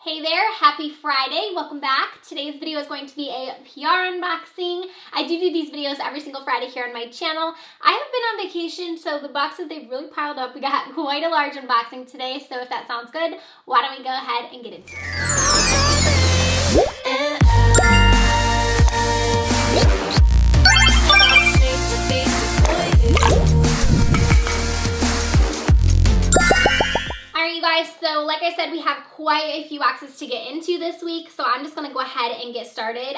Hey there, happy Friday, welcome back. Today's video is going to be a PR unboxing. I do these videos every single Friday here on my channel. I have been on vacation, so the boxes, they've really piled up. We got quite a large unboxing today, so if that sounds good, why don't we go ahead and get into it. Alright you guys, so like I said, we have quite a few boxes to get into this week, so I'm just going to go ahead and get started.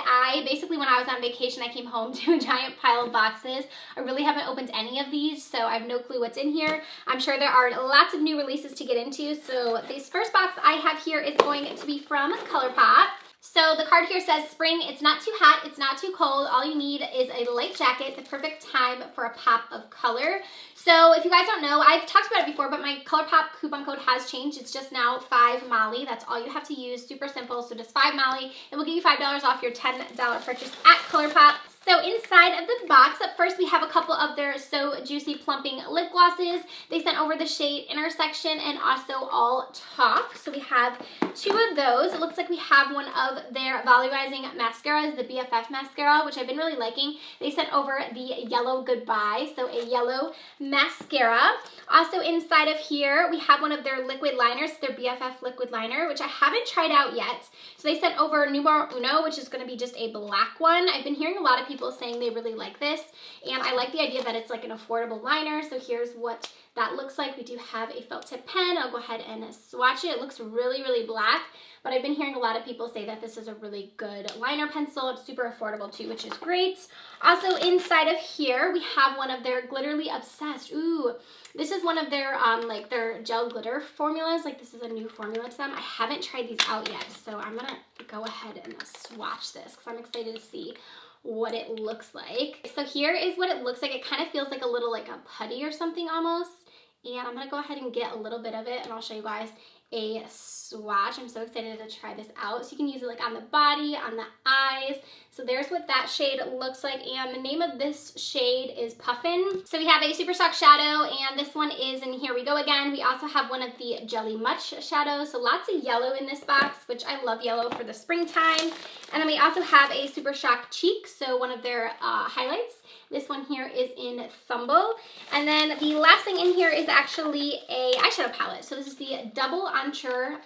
When I was on vacation, I came home to a giant pile of boxes. I really haven't opened any of these, so I have no clue what's in here. I'm sure there are lots of new releases to get into, so this first box I have here is going to be from ColourPop. So the card here says, spring, it's not too hot, it's not too cold. All you need is a light jacket, the perfect time for a pop of color. So if you guys don't know, I've talked about it before, but my ColourPop coupon code has changed. It's just now FASALI. That's all you have to use. Super simple. So just FASALI. It will give you $5 off your $10 purchase at ColourPop. So inside of the box, up first we have a couple of their So Juicy Plumping lip glosses. They sent over the shade Intersection and also All Talk. So we have two of those. It looks like we have one of their volumizing mascaras, the BFF mascara, which I've been really liking. They sent over the Yellow Goodbye, so a yellow mascara. Also inside of here, we have one of their liquid liners, their BFF liquid liner, which I haven't tried out yet. So they sent over Numero Uno, which is going to be just a black one. I've been hearing a lot of people saying they really like this, and I like the idea that it's like an affordable liner. So here's what that looks like. We do have a felt tip pen. I'll go ahead and swatch it. It looks really, really black, but I've been hearing a lot of people say that this is a really good liner pencil. It's super affordable too, which is great. Also inside of here, we have one of their Glitterly Obsessed. Ooh, this is one of their like their gel glitter formulas. Like this is a new formula to them. I haven't tried these out yet, so I'm gonna go ahead and swatch this because I'm excited to see what it looks like. So here is what it looks like. It kind of feels like a little like a putty or something almost. And I'm gonna go ahead and get a little bit of it and I'll show you guys a swatch. I'm so excited to try this out. So you can use it like on the body, on the eyes. So there's what that shade looks like, and the name of this shade is Puffin. So we have a Super Shock shadow, and this one is, and here we go again. We also have one of the Jelly Much shadows, so lots of yellow in this box, which I love yellow for the springtime. And then we also have a Super Shock Cheek, so one of their highlights. This one here is in Thumble. And then the last thing in here is actually a eyeshadow palette. So this is the Double Entour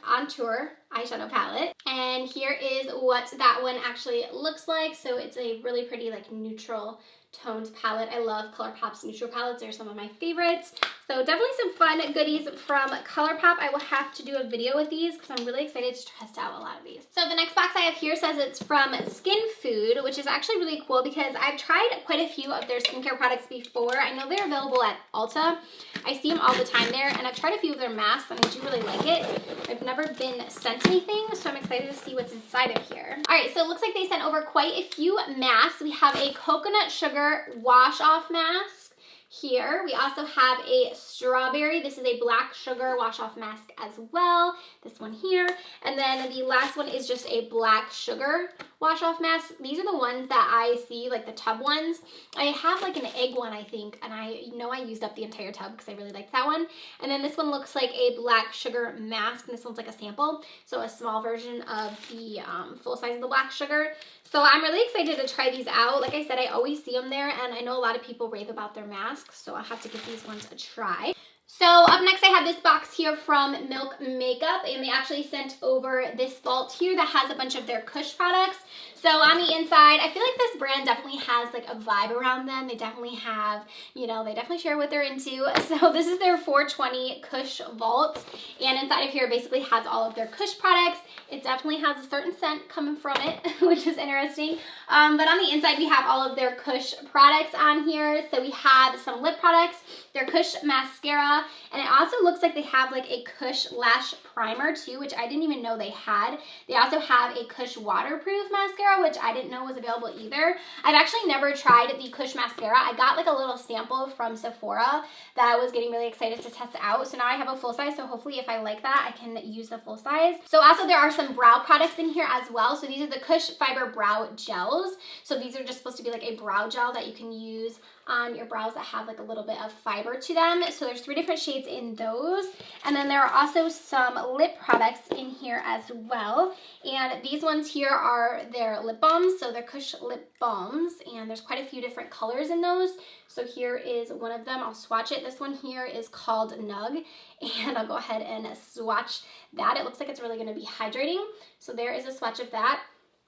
eyeshadow palette. And here is what that one actually looks like. So it's a really pretty like neutral toned palette. I love ColourPop's neutral palettes. They're some of my favorites. So definitely some fun goodies from ColourPop. I will have to do a video with these because I'm really excited to test out a lot of these. So the next box I have here says it's from Skinfood, which is actually really cool because I've tried quite a few of their skincare products before. I know they're available at Ulta. I see them all the time there, and I've tried a few of their masks and I do really like it. I've never been sent anything, so I'm excited to see what's inside of here. All right, so it looks like they sent over quite a few masks. We have a coconut sugar wash off mask here. We also have a strawberry. This is a black sugar wash off mask as well. This one here. And then the last one is just a black sugar wash off mask. These are the ones that I see, like the tub ones. I have like an egg one, I think, and I know I used up the entire tub because I really liked that one. And then this one looks like a black sugar mask, and this one's like a sample, so a small version of the full size of the black sugar. So I'm really excited to try these out. Like I said, I always see them there, and I know a lot of people rave about their masks, so I'll have to give these ones a try. So up next I have this box here from Milk Makeup, and they actually sent over this vault here that has a bunch of their Cush products. So on the inside, I feel like this brand definitely has like a vibe around them. They definitely have, you know, they definitely share what they're into. So this is their 420 Cush vault, and inside of here basically has all of their Cush products. It definitely has a certain scent coming from it, which is interesting. But on the inside we have all of their Cush products on here. So we have some lip products, their Cush mascara, and it also looks like they have like a Cush lash primer too, which I didn't even know they had. They also have a Cush waterproof mascara, which I didn't know was available either. I've actually never tried the Cush mascara. I got like a little sample from Sephora that I was getting really excited to test out. So now I have a full size, so hopefully if I like that, I can use the full size. So also there are some brow products in here as well. So these are the Cush Fiber Brow Gels. So these are just supposed to be like a brow gel that you can use on your brows that have like a little bit of fiber to them. So there's 3 different shades in those. And then there are also some lip products in here as well. And these ones here are their lip balms. So they're Cush lip balms. And there's quite a few different colors in those. So here is one of them. I'll swatch it. This one here is called Nug. And I'll go ahead and swatch that. It looks like it's really going to be hydrating. So there is a swatch of that.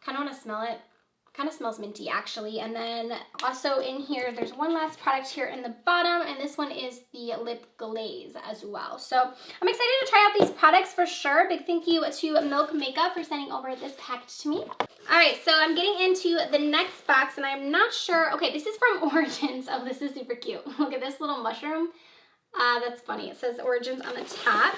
Kind of want to smell it. Kind of smells minty actually. And then also in here, there's one last product here in the bottom, and this one is the lip glaze as well. So I'm excited to try out these products for sure. Big thank you to Milk Makeup for sending over this package to me. All right, so I'm getting into the next box, and I'm not sure. Okay, this is from Origins. Oh, this is super cute. Look at this little mushroom. That's funny. It says Origins on the top.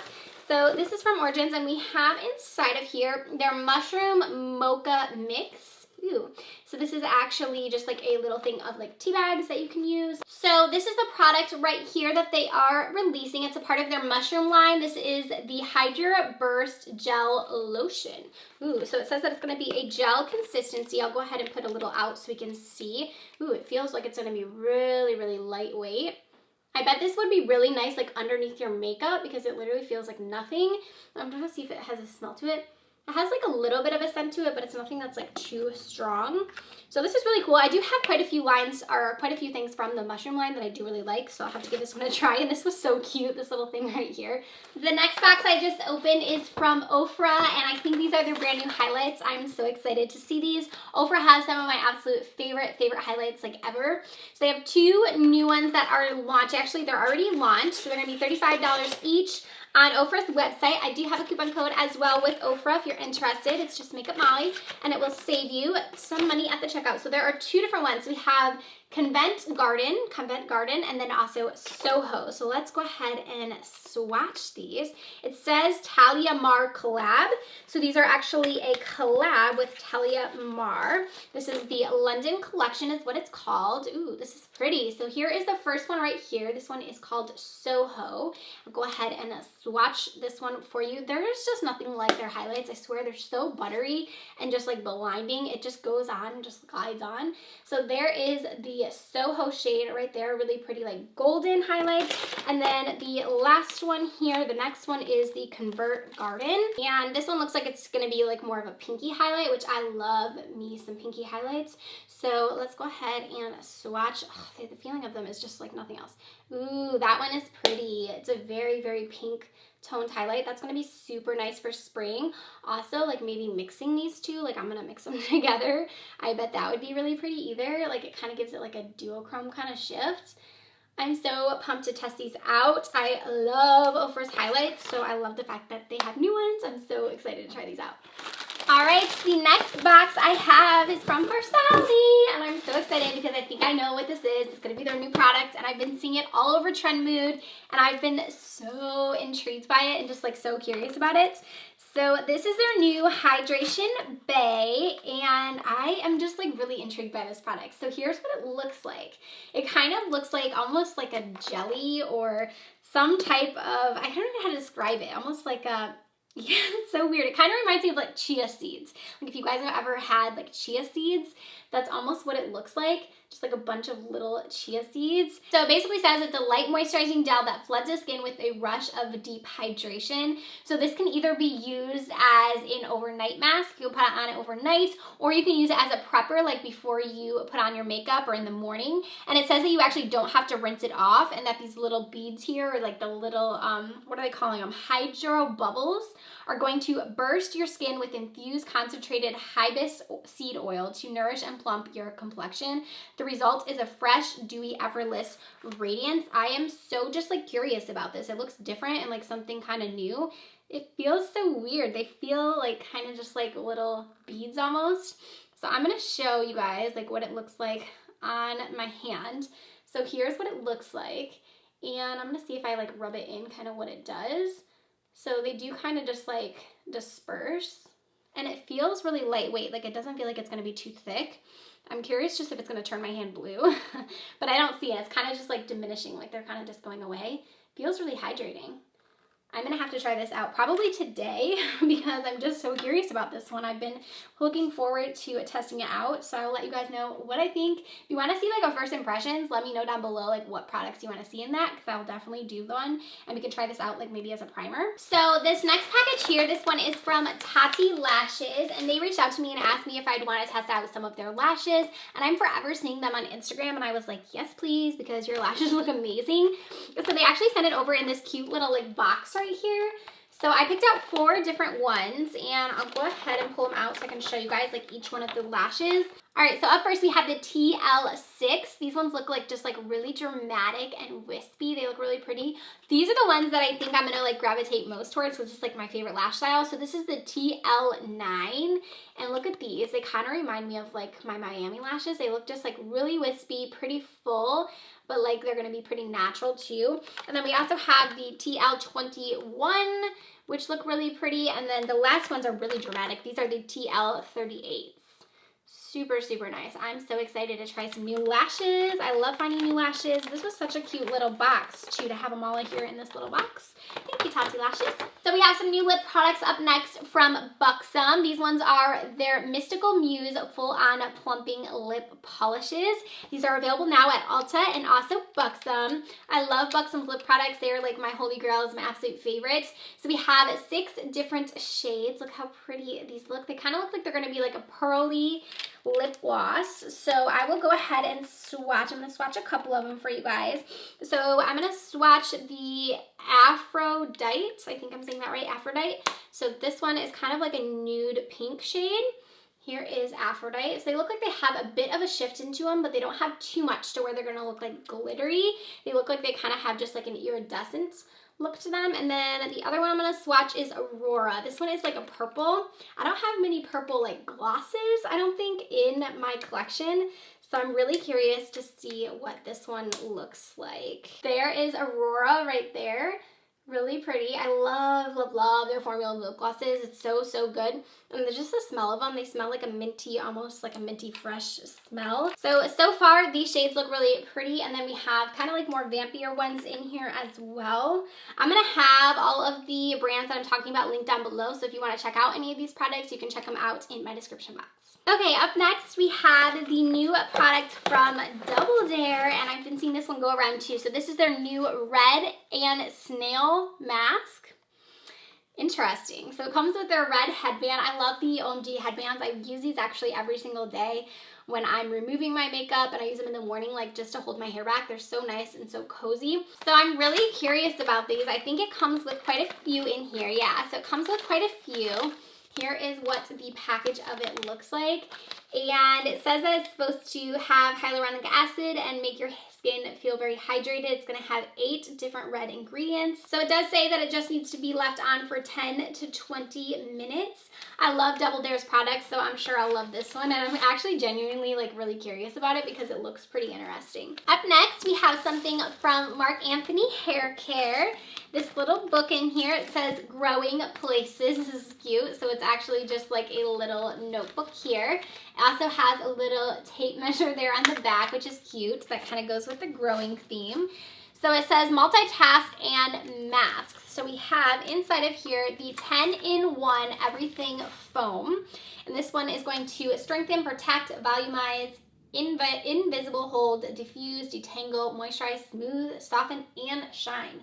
So this is from Origins, and we have inside of here their mushroom mocha mix. Ooh. So this is actually just like a little thing of like tea bags that you can use. So this is the product right here that they are releasing. It's a part of their mushroom line. This is the Hydra Burst Gel Lotion. Ooh, so it says that it's going to be a gel consistency. I'll go ahead and put a little out so we can see. Ooh, it feels like it's going to be really, really lightweight. I bet this would be really nice like underneath your makeup because it literally feels like nothing. I'm trying to see if it has a smell to it. It has like a little bit of a scent to it, but it's nothing that's like too strong. So this is really cool. I do have quite a few lines, or quite a few things from the mushroom line that I do really like, so I'll have to give this one a try. And this was so cute, this little thing right here. The next box I just opened is from Ofra, and I think these are their brand new highlights. I'm so excited to see these. Ofra has some of my absolute favorite highlights like ever. So they have two new ones that are launched. Actually, they're already launched, so they're gonna be $35 each. On Ofra's website, I do have a coupon code as well with Ofra if you're interested. It's just Makeup Molly, and it will save you some money at the checkout. So there are two different ones. We have Convent Garden, and then also Soho. So let's go ahead and swatch these. It says Talia Mar collab. So these are actually a collab with Talia Mar. This is the London collection is what it's called. Ooh, this is pretty. So here is the first one right here. This one is called Soho. I'll go ahead and swatch this one for you. There's just nothing like their highlights. I swear they're so buttery and just like blinding. It just goes on, just glides on. So there is the Soho shade right there, really pretty like golden highlights. And then the last one here, the next one is the Convert Garden. And this one looks like it's gonna be like more of a pinky highlight, which I love me some pinky highlights. So let's go ahead and swatch. Oh, the feeling of them is just like nothing else. Ooh, that one is pretty. It's a very, very pink toned highlight. That's going to be super nice for spring. Also, like maybe mixing these two, like I'm going to mix them together. I bet that would be really pretty either. Like it kind of gives it like a duochrome kind of shift. I'm so pumped to test these out. I love Ofra's highlights, so I love the fact that they have new ones. I'm so excited to try these out. All right, the next box I have is from Farsali, and I'm so excited because I think I know what this is. It's gonna be their new product, and I've been seeing it all over Trend Mood, and I've been so intrigued by it and just like so curious about it. So this is their new Hydration Bay, and I am just like really intrigued by this product. So here's what it looks like. It kind of looks like almost like a jelly or some type of, I don't know how to describe it, almost like a, yeah, it's so weird. It kind of reminds me of like chia seeds. Like if you guys have ever had like chia seeds, that's almost what it looks like. Just like a bunch of little chia seeds. So it basically says it's a light moisturizing gel that floods the skin with a rush of deep hydration. So this can either be used as an overnight mask. You can put it on it overnight, or you can use it as a prepper like before you put on your makeup or in the morning. And it says that you actually don't have to rinse it off, and that these little beads here, or like the little, what are they calling them? Hydro bubbles, are going to burst your skin with infused concentrated hibiscus seed oil to nourish and plump your complexion. The result is a fresh, dewy, effortless radiance. I am so just like curious about this. It looks different and like something kind of new. It feels so weird. They feel like kind of just like little beads almost. So I'm going to show you guys like what it looks like on my hand. So here's what it looks like. And I'm going to see if I like rub it in kind of what it does. So they do kind of just like disperse, and it feels really lightweight. Like it doesn't feel like it's going to be too thick. I'm curious just if it's going to turn my hand blue, but I don't see it. It's kind of just like diminishing, like they're kind of just going away. Feels really hydrating. I'm gonna have to try this out probably today because I'm just so curious about this one. I've been looking forward to testing it out, so I'll let you guys know what I think. If you want to see like a first impressions, let me know down below like what products you want to see in that, because I will definitely do one, and we can try this out like maybe as a primer. So this next package here, this one is from TATTI Lashes, and they reached out to me and asked me if I'd want to test out some of their lashes, and I'm forever seeing them on Instagram, and I was like, yes please, because your lashes look amazing. So they actually sent it over in this cute little like box right here. So I picked out 4 different ones, and I'll go ahead and pull them out so I can show you guys like each one of the lashes. All right, so up first we have the TL6. These ones look like just like really dramatic and wispy. They look really pretty. These are the ones that I think I'm gonna like gravitate most towards because it's like my favorite lash style. So this is the TL9, and look at these. They kind of remind me of like my Miami lashes. They look just like really wispy, pretty full, but like they're gonna be pretty natural too. And then we also have the TL21, which look really pretty. And then the last ones are really dramatic. These are the TL38s. Super, super nice. I'm so excited to try some new lashes. I love finding new lashes. This was such a cute little box too, to have them all here in this little box. Thank you, TATTI Lashes. So we have some new lip products up next from Buxom. These ones are their Mystical Muse Full-On Plumping Lip Polishes. These are available now at Ulta and also Buxom. I love Buxom's lip products. They are like my holy grails, my absolute favorites. So we have 6 different shades. Look how pretty these look. They kind of look like they're going to be like a pearly lip gloss. So I will go ahead and swatch. I'm going to swatch a couple of them for you guys. So I'm going to swatch the Aphrodite. I think I'm saying that right, Aphrodite. So this one is kind of like a nude pink shade. Here is Aphrodite. So they look like they have a bit of a shift into them, but they don't have too much to where they're going to look like glittery. They look like they kind of have just like an iridescent look to them. And then the other one I'm going to swatch is Aurora. This one is like a purple. I don't have many purple like glosses, I don't think, in my collection. So I'm really curious to see what this one looks like. There is Aurora right there. Really pretty. I love, love, love their formula lip glosses. It's so, so good. And there's just the smell of them. They smell like a minty, almost like a minty fresh smell. So far these shades look really pretty. And then we have kind of like more vampier ones in here as well. I'm going to have all of the brands that I'm talking about linked down below. So if you want to check out any of these products, you can check them out in my description box. Okay, up next we have the new product from Double Dare, and I've been seeing this one go around too. So this is their new red and snail mask. Interesting. So it comes with their red headband. I love the OMG headbands. I use these actually every single day when I'm removing my makeup, and I use them in the morning like just to hold my hair back. They're so nice and so cozy. So I'm really curious about these. I think it comes with quite a few in here. Yeah, so it comes with quite a few. Here is what the package of it looks like. And it says that it's supposed to have hyaluronic acid and make your skin feel very hydrated. It's going to have 8 different red ingredients. So it does say that it just needs to be left on for 10 to 20 minutes. I love Double Dare's products, so I'm sure I'll love this one. And I'm actually genuinely like really curious about it because it looks pretty interesting. Up next, we have something from Marc Anthony Hair Care. This little book in here, it says Growing Places. This is cute. So it's actually just like a little notebook here. It also has a little tape measure there on the back, which is cute. That kind of goes with the growing theme. So it says multitask and masks. So we have inside of here the 10-in-1 Everything Foam. And this one is going to strengthen, protect, volumize, invisible hold, diffuse, detangle, moisturize, smooth, soften, and shine.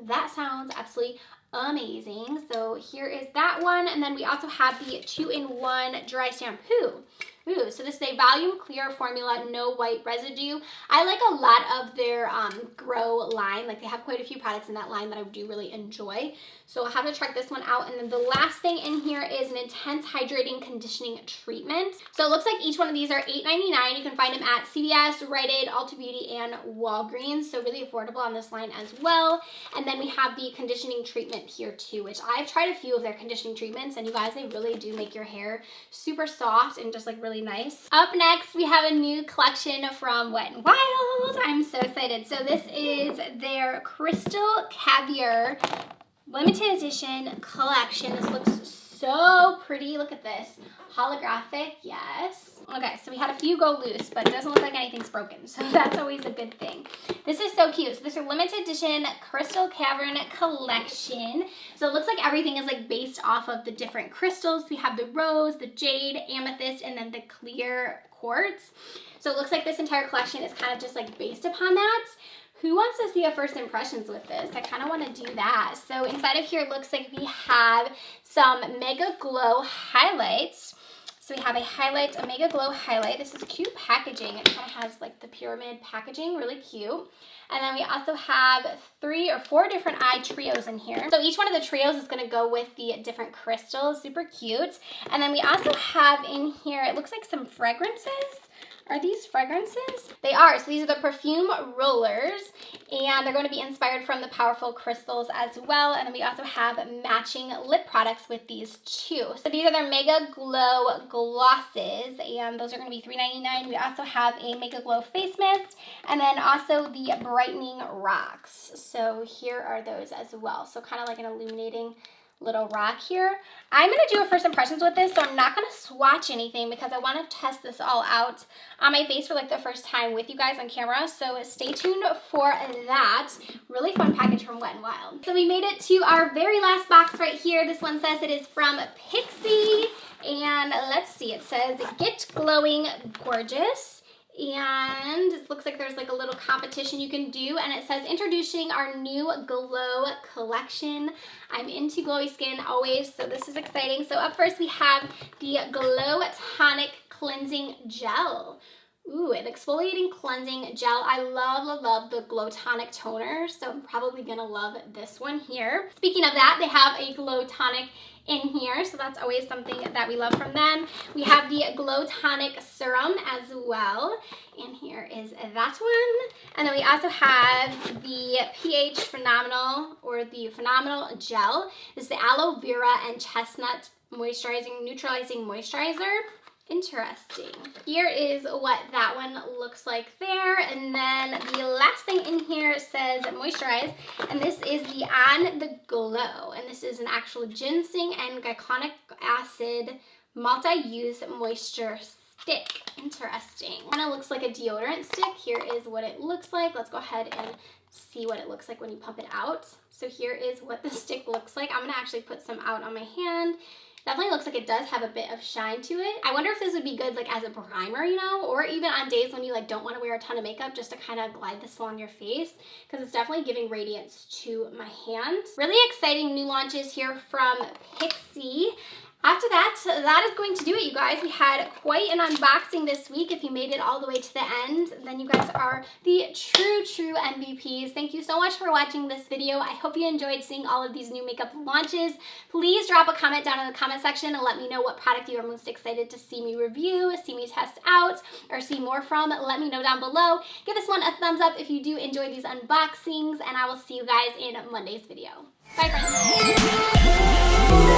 That sounds absolutely amazing. So here is that one. And then we also have the 2-in-1 dry shampoo. Ooh, so this is a volume clear formula, no white residue. I like a lot of their Grow line. Like they have quite a few products in that line that I do really enjoy. So I'll have to check this one out. And then the last thing in here is an intense hydrating conditioning treatment. So it looks like each one of these are $8.99. You can find them at CVS, Rite Aid, Ulta Beauty, and Walgreens. So really affordable on this line as well. And then we have the conditioning treatment here too, which I've tried a few of their conditioning treatments, and you guys, they really do make your hair super soft and just like really nice. Up next, we have a new collection from Wet n Wild. I'm so excited. So this is their Crystal Caviar limited edition collection. This looks so pretty. Look at this. Holographic, yes. Okay, so we had a few go loose, but it doesn't look like anything's broken, so that's always a good thing. This is so cute. So this is a limited edition Crystal Cavern collection. So it looks like everything is like based off of the different crystals. We have the rose, the jade, amethyst, and then the clear quartz. So it looks like this entire collection is kind of just like based upon that. Who wants to see a first impressions with this? I kind of want to do that. So inside of here, it looks like we have some Mega Glow highlights. So we have a Mega Glow highlight. This is cute packaging. It kind of has like the pyramid packaging, really cute. And then we also have 3 or 4 different eye trios in here. So each one of the trios is gonna go with the different crystals, super cute. And then we also have in here, it looks like some fragrances. Are these fragrances? They are. So these are the perfume rollers, and they're going to be inspired from the powerful crystals as well. And then we also have matching lip products with these too. So these are their Mega Glow glosses, and those are going to be $3.99. We also have a Mega Glow face mist, and then also the brightening rocks. So here are those as well. So kind of like an illuminating little rock here. I'm going to do a first impressions with this, so I'm not going to swatch anything because I want to test this all out on my face for like the first time with you guys on camera, so stay tuned for that. Really fun package from Wet n Wild. So we made it to our very last box right here. This one says it is from Pixi, and let's see, it says Get Glowing Gorgeous. And it looks like there's like a little competition you can do, and it says introducing our new glow collection. I'm into glowy skin always, so this is exciting. So up first we have the Glow Tonic Cleansing Gel. Ooh, an exfoliating cleansing gel. I love the Glow Tonic toner, so I'm probably gonna love this one here. Speaking of that, they have a Glow Tonic in here, so that's always something that we love from them. We have the Glow Tonic Serum as well, and here is that one. And then we also have the pH Phenomenal, or the Phenomenal Gel. This is the Aloe Vera and Chestnut Moisturizing, Neutralizing Moisturizer. Interesting. Here is what that one looks like there. And then the last thing in here says moisturize, and this is the On the Glow, and this is an actual ginseng and glycolic acid multi-use moisture stick. Interesting. Kind of looks like a deodorant stick. Here is what it looks like. Let's go ahead and see what it looks like when you pump it out. So here is what the stick looks like. I'm gonna actually put some out on my hand. Definitely looks like it does have a bit of shine to it. I wonder if this would be good like as a primer, you know, or even on days when you like don't want to wear a ton of makeup, just to kind of glide this on your face, because it's definitely giving radiance to my hand. Really exciting new launches here from Pixi. After that, that is going to do it, you guys. We had quite an unboxing this week. If you made it all the way to the end, then you guys are the true MVPs. Thank you so much for watching this video. I hope you enjoyed seeing all of these new makeup launches. Please drop a comment down in the comment section and let me know what product you are most excited to see me review, see me test out, or see more from. Let me know down below. Give this one a thumbs up if you do enjoy these unboxings, and I will see you guys in Monday's video. Bye, friends.